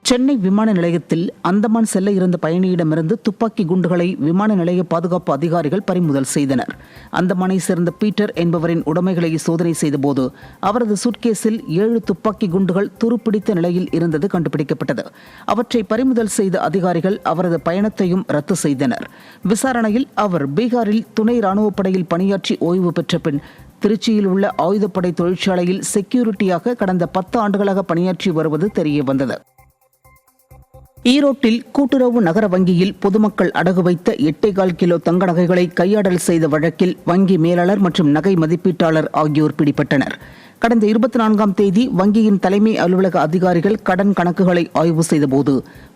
சென்னை விமான நிலையத்தில் அந்தமான் செல்ல இருந்த பயணியிடமிருந்து துப்பாக்கி குண்டுகளை விமான நிலைய பாதுகாப்பு அதிகாரிகள் பறிமுதல் செய்தனர். அந்தமானை சேர்ந்த பீட்டர் என்பவரின் உடைமைகளை சோதனை செய்தபோது அவரது சூட்கேஸில் 7 துப்பாக்கி குண்டுகள் துருப்பிடித்த நிலையில் இருந்தது கண்டுபிடிக்கப்பட்டது. அவற்றை பறிமுதல் செய்த அதிகாரிகள் அவரது பயணத்தையும் ரத்து செய்தனர். விசாரணையில் அவர் பீகாரில் துணை ராணுவப் படையில் பணியாற்றி ஓய்வு பெற்ற பின் திருச்சியில் உள்ள ஆயுதப்படை தொழிற்சாலையில் செக்யூரிட்டியாக கடந்த 10 ஆண்டுகளாக பணியாற்றி வருவது தெரியவந்தது. ஈரோட்டில் கூட்டுறவு நகர வங்கியில் பொதுமக்கள் அடகு வைத்த 8.25 கிலோ தங்க நகைகளை கையாடல் செய்த வழக்கில் வங்கி மேலாளர் மற்றும் நகை மதிப்பீட்டாளர் ஆகியோர் பிடிபட்டனர். கடந்த 24ஆம் தேதி வங்கியின் தலைமை அலுவலக அதிகாரிகள் கடன் கணக்குகளை ஆய்வு செய்தபோது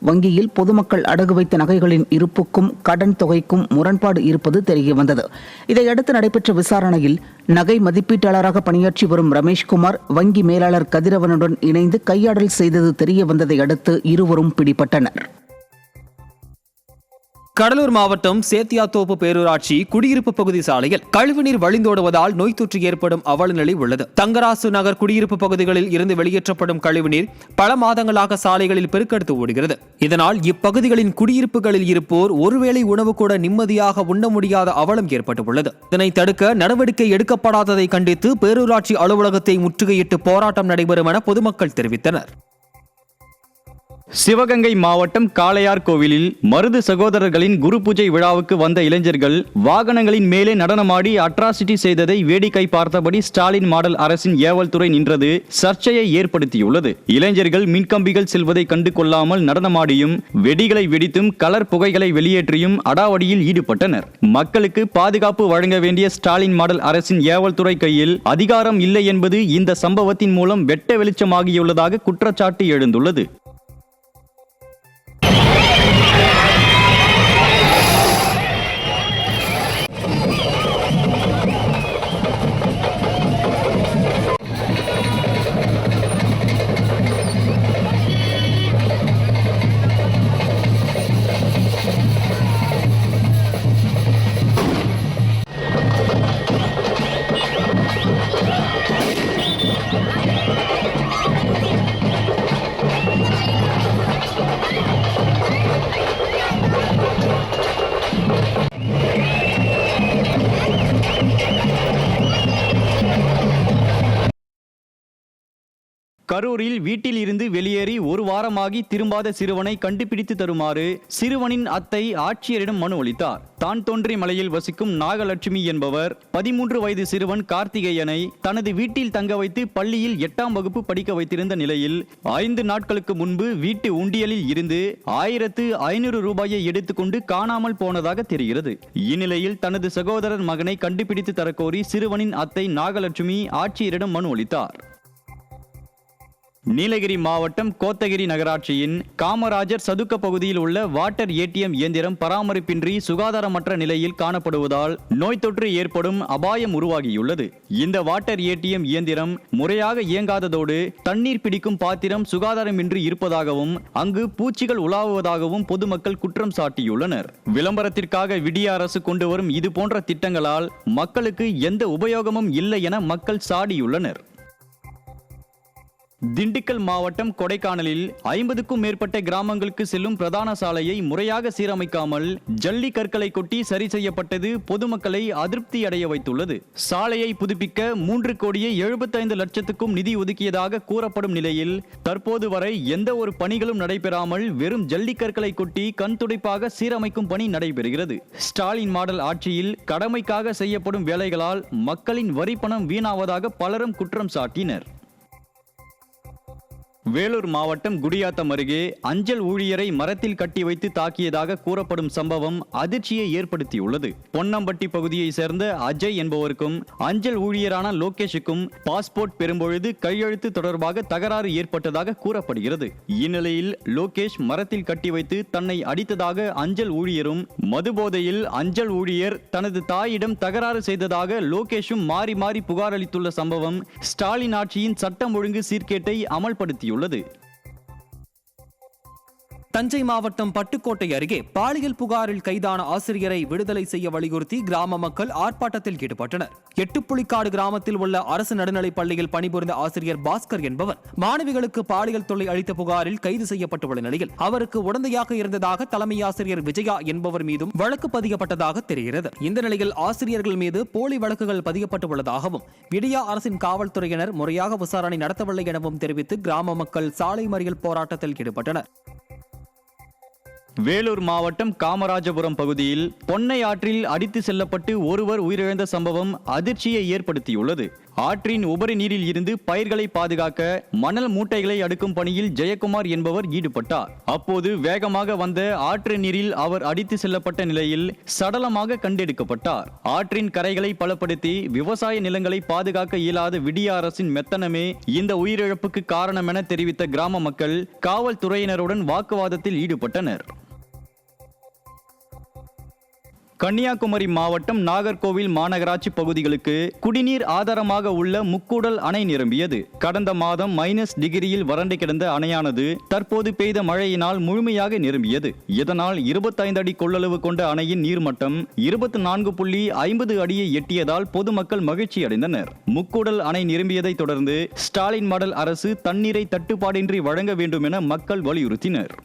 வங்கியில் பொதுமக்கள் அடகு வைத்த நகைகளின் இருப்புக்கும் கடன் தொகைக்கும் முரண்பாடு இருப்பது தெரியவந்தது. இதையடுத்து நடைபெற்ற விசாரணையில் நகை மதிப்பீட்டாளராக பணியாற்றி வரும் ரமேஷ்குமார் வங்கி மேலாளர் கதிரவனுடன் இணைந்து கையாடல் செய்தது தெரியவந்ததை அடுத்து இருவரும் பிடிபட்டனர். கடலூர் மாவட்டம் சேத்தியாத்தோப்பு பேரூராட்சி குடியிருப்பு பகுதி சாலையில் கழிவுநீர் வழிந்தோடுவதால் நோய் தொற்று ஏற்படும் அவல நிலை உள்ளது. தங்கராசு நகர் குடியிருப்பு பகுதிகளில் இருந்து வெளியேற்றப்படும் கழிவுநீர் பல மாதங்களாக சாலைகளில் பெருக்கெடுத்து ஓடுகிறது. இதனால் இப்பகுதிகளின் குடியிருப்புகளில் இருப்போர் ஒருவேளை உணவு கூட நிம்மதியாக உண்ண முடியாத அவலம் ஏற்பட்டுள்ளது. இதனை தடுக்க நடவடிக்கை எடுக்கப்படாததை கண்டித்து பேரூராட்சி அலுவலகத்தை முற்றுகையிட்டு போராட்டம் நடைபெறும் என பொதுமக்கள் தெரிவித்தனர். சிவகங்கை மாவட்டம் காளையார் கோவிலில் மருது சகோதரர்களின் குரு பூஜை விழாவுக்கு வந்த இளைஞர்கள் வாகனங்களின் மேலே நடனமாடி அட்ராசிட்டி செய்ததை வேடிக்கை பார்த்தபடி ஸ்டாலின் மாடல் அரசின் ஏவல் துறை நின்றது சர்ச்சையை ஏற்படுத்தியுள்ளது. இளைஞர்கள் மின்கம்பிகள் செல்வதை கண்டு கொள்ளாமல் நடனமாடியும் வெடிகளை வெடித்தும் கலர் புகைகளை வெளியேற்றியும் அடாவடியில் ஈடுபட்டனர். மக்களுக்கு பாதுகாப்பு வழங்க வேண்டிய ஸ்டாலின் மாடல் அரசின் ஏவல் துறை கையில் அதிகாரம் இல்லை என்பது இந்த சம்பவத்தின் மூலம் வெட்ட வெளிச்சமாகியுள்ளதாக குற்றச்சாட்டு எழுந்துள்ளது. கரூரில் வீட்டில் இருந்து வெளியேறி ஒரு வாரமாகி திரும்பாத சிறுவனை கண்டுபிடித்து தருமாறு சிறுவனின் அத்தை ஆட்சியரிடம் மனு அளித்தார். தான் தோன்றி மலையில் வசிக்கும் நாகலட்சுமி என்பவர் 13 வயது சிறுவன் கார்த்திகேயனை தனது வீட்டில் தங்க வைத்து பள்ளியில் 8ஆம் வகுப்பு படிக்க வைத்திருந்த நிலையில் 5 நாட்களுக்கு முன்பு வீட்டு உண்டியலில் இருந்து 1500 ரூபாயை எடுத்துக்கொண்டு காணாமல் போனதாக தெரிகிறது. இந்நிலையில் தனது சகோதரர் மகனை கண்டுபிடித்து தரக்கோரி சிறுவனின் அத்தை நாகலட்சுமி ஆட்சியரிடம் மனு அளித்தார். நீலகிரி மாவட்டம் கோத்தகிரி நகராட்சியின் காமராஜர் சதுக்க பகுதியில் உள்ள வாட்டர் ஏடிஎம் இயந்திரம் பராமரிப்பின்றி சுகாதாரமற்ற நிலையில் காணப்படுவதால் நோய் தொற்று ஏற்படும் அபாயம் உருவாகியுள்ளது. இந்த வாட்டர் ஏடிஎம் இயந்திரம் முறையாக இயங்காததோடு தண்ணீர் பிடிக்கும் பாத்திரம் சுகாதாரமின்றி இருப்பதாகவும் அங்கு பூச்சிகள் உலாவுவதாகவும் பொதுமக்கள் குற்றம் சாட்டியுள்ளனர். விளம்பரத்திற்காக விடிய அரசு கொண்டு வரும் இது போன்ற திட்டங்களால் மக்களுக்கு எந்த உபயோகமும் இல்லை என மக்கள் சாடியுள்ளனர். திண்டுக்கல் மாவட்டம் கொடைக்கானலில் 50க்கும் மேற்பட்ட கிராமங்களுக்கு செல்லும் பிரதான சாலையை முறையாக சீரமைக்காமல் ஜல்லி கற்களை கொட்டி சரி செய்யப்பட்டது பொதுமக்களை அதிருப்தி அடைய வைத்துள்ளது. சாலையை புதுப்பிக்க 3,75,00,000க்கும் நிதி ஒதுக்கியதாக கூறப்படும் நிலையில் தற்போது வரை எந்த ஒரு பணிகளும் நடைபெறாமல் வெறும் ஜல்லி கற்களை கொட்டி கண் துடைப்பாக சீரமைக்கும் பணி நடைபெறுகிறது. ஸ்டாலின் மாடல் ஆட்சியில் கடமைக்காக செய்யப்படும் வேலைகளால் மக்களின் வரி பணம் வீணாவதாக பலரும் குற்றம் சாட்டினர். வேலூர் மாவட்டம் குடியாத்தம் அருகே அஞ்சல் ஊழியரை மரத்தில் கட்டி வைத்து தாக்கியதாக கூறப்படும் சம்பவம் அதிர்ச்சியை ஏற்படுத்தியுள்ளது. பொன்னம்பட்டி பகுதியை சேர்ந்த அஜய் என்பவருக்கும் அஞ்சல் ஊழியரான லோகேஷுக்கும் பாஸ்போர்ட் பெறும்பொழுது கையெழுத்து தொடர்பாக தகராறு ஏற்பட்டதாக கூறப்படுகிறது. இந்நிலையில் லோகேஷ் மரத்தில் கட்டி வைத்து தன்னை அடித்ததாக அஞ்சல் ஊழியரும், மதுபோதையில் அஞ்சல் ஊழியர் தனது தாயிடம் தகராறு செய்ததாக லோகேஷும் மாறி மாறி புகார் அளித்துள்ள சம்பவம் ஸ்டாலின் ஆட்சியின் சட்டம் ஒழுங்கு சீர்கேட்டை அமல்படுத்தியுள்ளது. தஞ்சை மாவட்டம் பட்டுக்கோட்டை அருகே பாலியல் புகாரில் கைதான ஆசிரியரை விடுதலை செய்ய வலியுறுத்தி கிராம மக்கள் ஆர்ப்பாட்டத்தில் ஈடுபட்டனர். எட்டுப்புளிக்காடு கிராமத்தில் உள்ள அரசு நடுநிலைப் பள்ளியில் பணிபுரிந்த ஆசிரியர் பாஸ்கர் என்பவர் மாணவிகளுக்கு பாலியல் தொல்லை அளித்த புகாரில் கைது செய்யப்பட்டுள்ள நிலையில் அவருக்கு உடந்தையாக இருந்ததாக தலைமை ஆசிரியர் விஜயா என்பவர் மீதும் வழக்கு பதியப்பட்டதாக தெரிகிறது. இந்த நிலையில் ஆசிரியர்கள் மீது போலி வழக்குகள் பதியப்பட்டுள்ளதாகவும் விடியா அரசின் காவல்துறையினர் முறையாக விசாரணை நடத்தவில்லை எனவும் தெரிவித்து கிராம மக்கள் சாலை மறியல் போராட்டத்தில் ஈடுபட்டனர். வேலூர் மாவட்டம் காமராஜபுரம் பகுதியில் பொன்னை ஆற்றில் அடித்து செல்லப்பட்டு ஒருவர் உயிரிழந்த சம்பவம் அதிர்ச்சியை ஏற்படுத்தியுள்ளது. ஆற்றின் உபரி நீரில் இருந்து பயிர்களை பாதுகாக்க மணல் மூட்டைகளை அடுக்கும் பணியில் ஜெயக்குமார் என்பவர் ஈடுபட்டார். அப்போது வேகமாக வந்த ஆற்று நீரில் அவர் அடித்து செல்லப்பட்ட நிலையில் சடலமாக கண்டெடுக்கப்பட்டார். ஆற்றின் கரைகளை பலப்படுத்தி விவசாய நிலங்களை பாதுகாக்க இயலாத விடிய அரசின் மெத்தனமே இந்த உயிரிழப்புக்கு காரணம் என தெரிவித்த கிராம மக்கள் காவல்துறையினருடன் வாக்குவாதத்தில் ஈடுபட்டனர். கன்னியாகுமரி மாவட்டம் நாகர்கோவில் மாநகராட்சி பகுதிகளுக்கு குடிநீர் ஆதாரமாக உள்ள முக்கூடல் அணை நிரம்பியது. கடந்த மாதம் -டிகிரியில் வறண்டு கிடந்த அணையானது தற்போது பெய்த மழையினால் முழுமையாக நிரம்பியது. இதனால் 25 அடி கொள்ளளவு கொண்ட அணையின் நீர்மட்டம் 24.50 அடியை எட்டியதால் பொதுமக்கள் மகிழ்ச்சி அடைந்தனர். முக்கூடல் அணை நிரம்பியதை தொடர்ந்து ஸ்டாலின் மாடல் அரசு தண்ணீரை தட்டுப்பாடின்றி வழங்க வேண்டும் என மக்கள் வலியுறுத்தினர்.